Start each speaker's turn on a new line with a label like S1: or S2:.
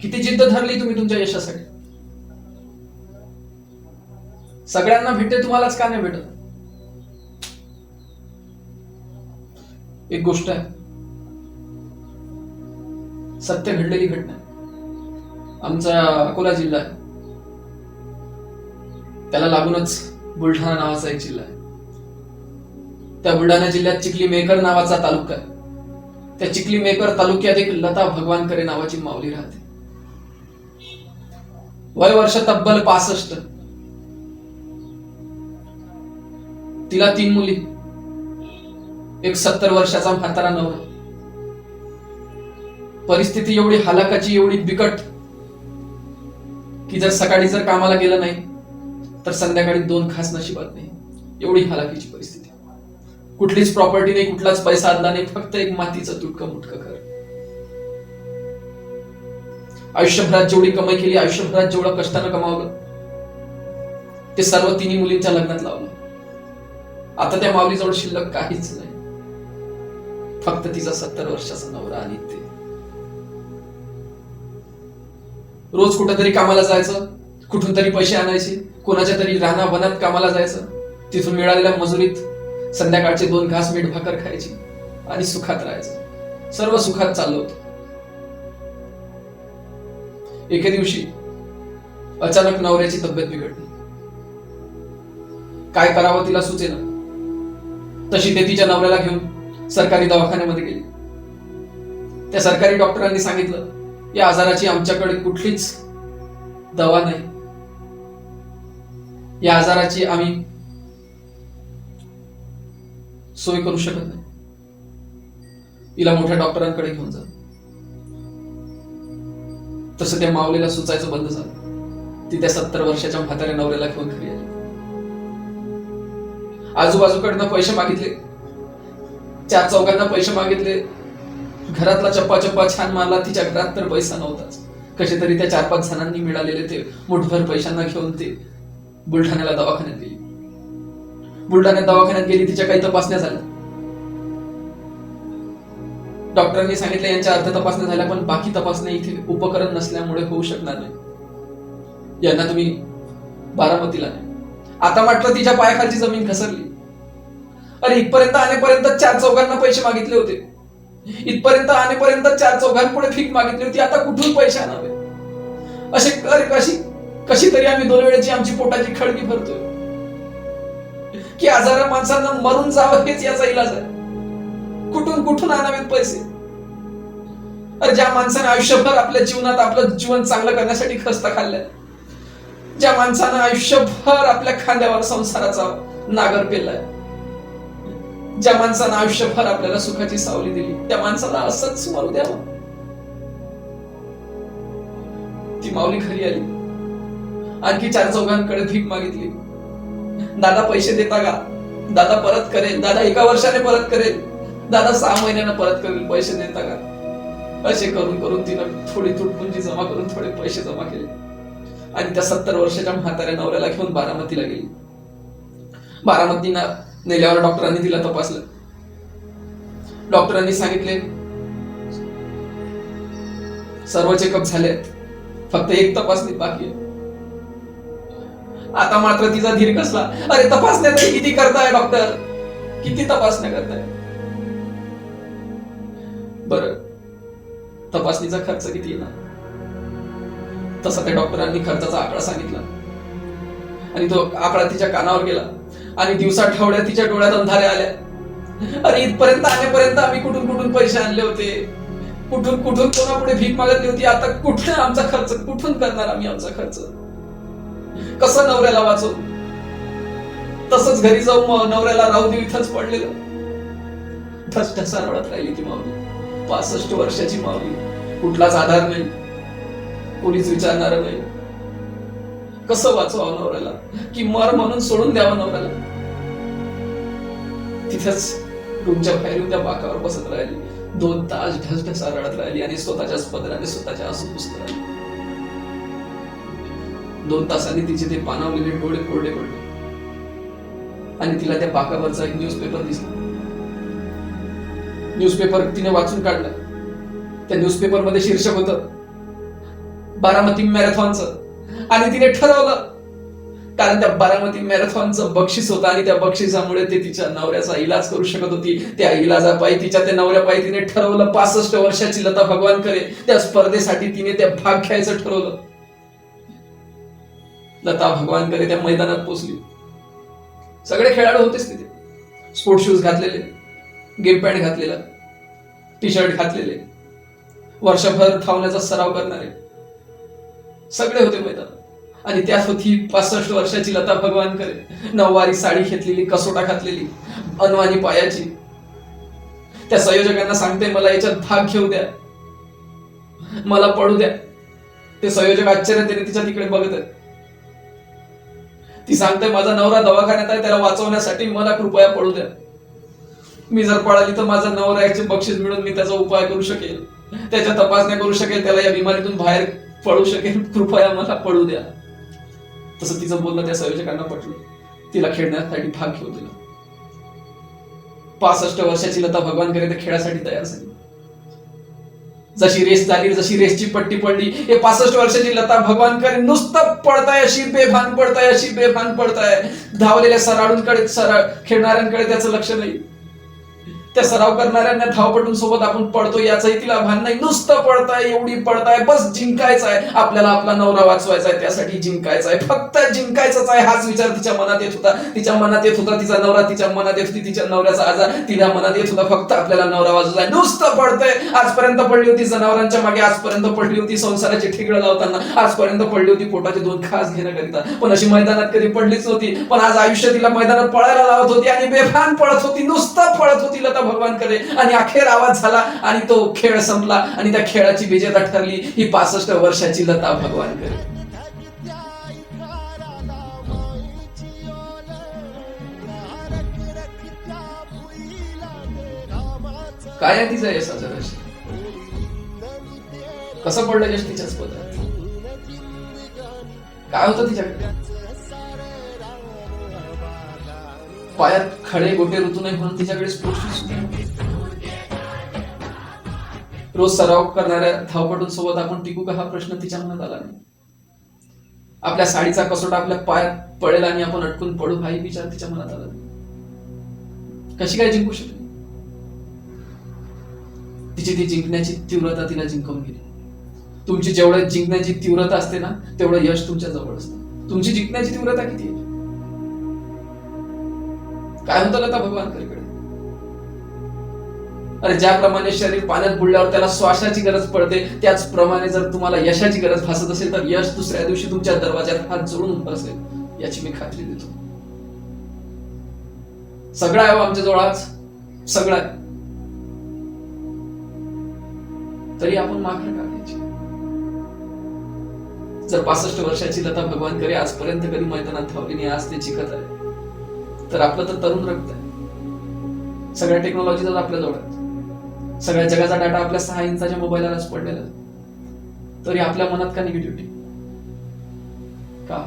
S1: किती जिद्द धरली तुम्ही तुमच्या यशासाठी? सगळ्यांना भेटते, तुम्हालाच का नाही भेटत? एक गोष्ट आहे, सत्य घडलेली घटना आहे. आमचा अकोला जिल्हा आहे, त्याला लागूनच बुलढाणा नावाचा एक जिल्हा आहे. त्या बुलढाणा जिल्ह्यात चिखली मेकर नावाचा तालुका आहे. त्या चिखली मेकर तालुक्यात एक लता भगवानकरे नावाची माऊली राहते. वय वर्ष तब्बल 65. तिला 3 मुली, एक 70 वर्षाचा म्हातारा नवरा. परिस्थिती एवढी हालाकाची, एवढी बिकट की जर सकाळी जर कामाला गेलं नाही तर संध्याकाळी 2 घास नशिबात नाही. एवढी हालाकीची परिस्थिती. कुठलीच प्रॉपर्टी नाही, कुठलाच पैसा आदला नाही, फक्त एक मातीचं तुटकं मुटकं घर. आयुष्यभरात जेवढी कमाई केली, आयुष्यभरात जेवढं कष्टानं कमावलं, ते सर्व 3 मुलींच्या लग्नात लावलं. आता त्या माऊलीजवळ शिल्लक काहीच नाही, फक्त तिचा 70 वर्षाचा नवरा आणि ते. रोज कुठेतरी कामाला जायचं, कुठून तरी पैसे आणायचे, कोणाच्या तरी राहना वनात कामाला जायचं, तिथून मिळालेल्या मजुरीत संध्याकाळचे 2 घास मीठ भाकर खायची आणि सुखात राहायचं. सर्व सुखात चाललं होतं. एके दिवशी अचानक नवऱ्याची तब्येत बिघडली. काय करावं तिला सुचेना. तशी ते तिच्या नवऱ्याला घेऊन सरकारी दवाखान्यामध्ये गेली. त्या सरकारी डॉक्टरांनी सांगितलं, या आजाराची आमच्याकडे कुठलीच दवा नाही, या आजाराची आम्ही सोय करू शकत नाही, हिला मोठ्या डॉक्टरांकडे घेऊन जा. तसं त्या माऊलीला सुचायचं बंद झालं. ती त्या 70 वर्षाच्या म्हाताऱ्या नवऱ्याला घेऊन घरी आली. आजूबाजूकडनं पैसे मागितले, 4 चौघांना पैसे मागितले, घरातला चप्पा चप्पा छान मारला. तिच्या घरात तर पैसा नव्हताच. कसे तरी त्या 4-5 जणांनी मिळालेले ते मुठभर पैशांना घेऊन ते बुलढाण्याला दवाखान्यात गेली. बुलढाण्यात दवाखान्यात गेली, तिच्या काही तपासण्या झाल्या. डॉक्टरांनी सांगितलं यांच्या अर्ध तपासण्या झाल्या, पण बाकी तपासण्या इथे उपकरण नसल्यामुळे होऊ शकणार नाही, यांना तुम्ही बारामतीला नाही. आता मात्र तिच्या पायाखालची जमीन घसरली. अरे इथपर्यंत आणेपर्यंत 4 चौघांना पैसे मागितले होते, इथपर्यंत आणेपर्यंत 4 चौघांपुढे भीक मागितली होती. आता कुठून पैसे आणावे? कशी तरी आम्ही 2 वेळेची आमची पोटाची खळगी भरतोय की आजारा माणसांना मरून जावं हेच याचा इलाज आहे. कुठून आणावेत पैसे? अरे ज्या माणसाने आयुष्यभर आपल्या जीवनात आपलं जीवन चांगलं करण्यासाठी खस्ता खाल्लाय, ज्या माणसानं आयुष्यभर आपल्या खांद्यावर संसाराचा नागर पेललाय, ज्या माणसानं आयुष्यभर आपल्याला सुखाची सावली दिली, त्या माणसाला असंच मरू द्यावं? ती माऊली घरी आली, आणखी 4 चौघांकडे भीक मागितली. दादा पैसे देता का? दादा परत करेल, दादा 1 वर्षाने परत करेल, दादा 6 महिन्यानं परत करेल, पैसे देता का? असे करून तिनं थोडी तुटपुंजी जमा करून थोडे पैसे जमा केले आणि त्या 70 वर्षाच्या म्हाताऱ्या नवऱ्याला घेऊन बारामतीला गेली. बारामतीला नेल्यावर डॉक्टरांनी तिला तपासलं. डॉक्टरांनी सांगितले सर्व चेकअप झाले, फक्त एक तपासणी बाकी आहे. आता मात्र तिचा धीर कसला. अरे तपासण्या तरी किती करताय डॉक्टर, किती तपासण्या करताय? बरं तपासणीचा खर्च किती येणार? तसा त्या डॉक्टरांनी खर्चाचा आकडा सांगितला आणि तो आकडा तिच्या कानावर गेला आणि दिवसा ठेवड्या तिच्या डोळ्यात अंधारे आल्या. अरे इथपर्यंत आणेपर्यंत आम्ही कुठून पैसे आणले होते, कुठून कोणापुढे भीक मागितली होती. आता कुठे आमचा खर्च, कुठून करणार आम्ही आमचा खर्च? कसं नवऱ्याला वाचवू? तसंच घरी जाऊन नवऱ्याला राहू देऊ इथंच पडलेलं. ठसठसा रडत राहिली ती माऊली. 65 वर्षाची माऊली, कुठलाच आधार नाही, कोणीच विचारणार नाही. कसं वाचवावं नवऱ्याला, की मर म्हणून सोडून द्यावं नवऱ्याला? तिथंच रूमच्या बाहेर त्या बाकावर बसत राहिली. 2 तास ढसढसा रडत राहिली आणि स्वतःच्याच पदराने स्वतःच्या आसू पुसत राहिली. 2 तासांनी तिचे ते पाणावलेले डोळे कोरडे पडले आणि तिला त्या बाकावरचा एक न्यूजपेपर दिसला. न्यूजपेपर तिने वाचून काढला. त्या न्यूजपेपर मध्ये शीर्षक होतं, बारामती मॅरेथॉनचं, आणि तिने ठरवलं, कारण त्या बारामती मॅरेथॉनचं बक्षीस होतं आणि त्या बक्षिसामुळे ते तिच्या नवऱ्याचा इलाज करू शकत होती. त्या इलाजापायी, तिच्या त्या नवऱ्यापायी तिने ठरवलं 65 वर्षाची लता भगवानकरे त्या स्पर्धेसाठी तिने त्या भाग घ्यायचं ठरवलं. लता भगवानकरे त्या मैदानात पोहोचली. सगळे खेळाडू होतेच तिथे, स्पोर्ट शूज घातलेले, गेम पॅन्ट घातलेला, टी शर्ट घातलेले, वर्षभर धावण्याचा सराव करणारे सगळे होते मैदानात. आणि त्यात होती 65 वर्षाची लता भगवानकरे, नऊवारी साडी घेतलेली, कसोटा घातलेली, अनवाणी पायाची. त्या संयोजकांना सांगते, मला याच्यात भाग घेऊ द्या, मला पडू द्या. ते संयोजक आश्चर्याने तिच्या तिकडे बघत आहेत. ती सांगते, माझा नवरा दवाखान्यात आहे, त्याला वाचवण्यासाठी मला कृपया पडू द्या. मी जर पळाली तर माझा नवऱ्याचे बक्षीस मिळून मी त्याचा उपाय करू शकेल, त्याच्या तपासण्या करू शकेल, त्याला या बिमारीतून बाहेर पडू शकेल, कृपया मला पडू द्या. तसं तिचं बोलणं त्या संयोजकांना पटलं. तिला खेळण्यासाठी भाग घेऊ दिला. 65 वर्षाची लता भगवानकरे त्या खेळासाठी तयार झाली. जशी रेस झाली, जशी रेसची पट्टी पडली, हे 65 वर्षाची लता भगवानकरे नुसतं पडताय, अशी बेभान पडताय, अशी बेभान पडताय. धावलेल्या सराडूंकडे, खेळणाऱ्यांकडे त्याचं लक्ष नाही. त्या सराव करणाऱ्यांना, धावपटूंसोबत आपण पडतो याचंही तिला भान नाही. नुसतं पडताय, एवढी पडताय, बस जिंकायचं आहे आपल्याला, आपला नवरा वाचवायचा आहे, त्यासाठी जिंकायचं आहे, फक्त जिंकायचंच आहे, हाच विचार तिच्या मनात येत होता. तिच्या मनात येत होता तिचा नवरा, तिच्या मनात येत होती तिच्या नवऱ्याचा आजार, तिला मनात येत होता फक्त आपल्याला नवरा वाचवायचा आहे. नुसतं पडतंय. आजपर्यंत पडली होती जनावरांच्या मागे, आजपर्यंत पडली होती संसाराची ठिगळं लावताना, आजपर्यंत पडली होती पोटाचे 2 खास घेण्याकरिता, पण अशी मैदानात कधी पडलीच नव्हती. पण आज आयुष्य तिला मैदानात पळायला लावत होती आणि बेभान पळत होती, नुसतं पळत होती लता भगवानकरे. आणि अखेर आवाज झाला आणि तो खेळ संपला आणि त्या खेळाची विजेता ठरली ही 65 वर्षाची लता भगवानकरे. काय आहे तिचं यशाचं रहस्य? कसं पडलं यश तिच्याच पदरात? काय होतं तिच्याकडे? पायात खडे गोटे ऋतू नाही म्हणून तिच्याकडे स्पोर्ट्स शूज होते. रोज सराव करणाऱ्या धावपटूंसोबत आपण टिकू का, हा प्रश्न तिच्या मनात आला नाही. आपल्या साडीचा कसोटा आपल्या पायात पडेल आणि आपण अटकून पडू, हाही विचार तिच्या मनात आला नाही. कशी काय जिंकू शकली? तिची ती जिंकण्याची तीव्रता तिला जिंकवून गेली. तुमची जेवढं जिंकण्याची तीव्रता असते ना, तेवढं यश तुमच्या जवळ असतं. तुमची जिंकण्याची तीव्रता किती आहे? काय होतं लता भगवानकरेकडे? अरे, ज्याप्रमाणे शरीर पाण्यात बुडल्यावर त्याला श्वासाची गरज पडते, त्याचप्रमाणे जर तुम्हाला यशाची गरज भासत असेल तर यश दुसऱ्या दिवशी तुमच्या दरवाज्यात हात जोडून उभं असेल, याची मी खात्री देतो. सगळं आहे आमच्या जवळ आज, सगळं आहे, तरी आपण माघार का घ्यायची? जर 65 वर्षाची लता भगवानकरे आजपर्यंत कधी मैदानात धावली नाही, आज ते जिंकत आहे, तर आपलं तर तरुण रक्त आहे. सगळ्या टेक्नॉलॉजी आपल्या जवळ आहे, सगळ्या जगाचा डाटा आपल्या 6 इंचाच्या मोबाईलवरच पडलेला आहे, तरी आपल्या मनात का निगेटिव्हिटी? का?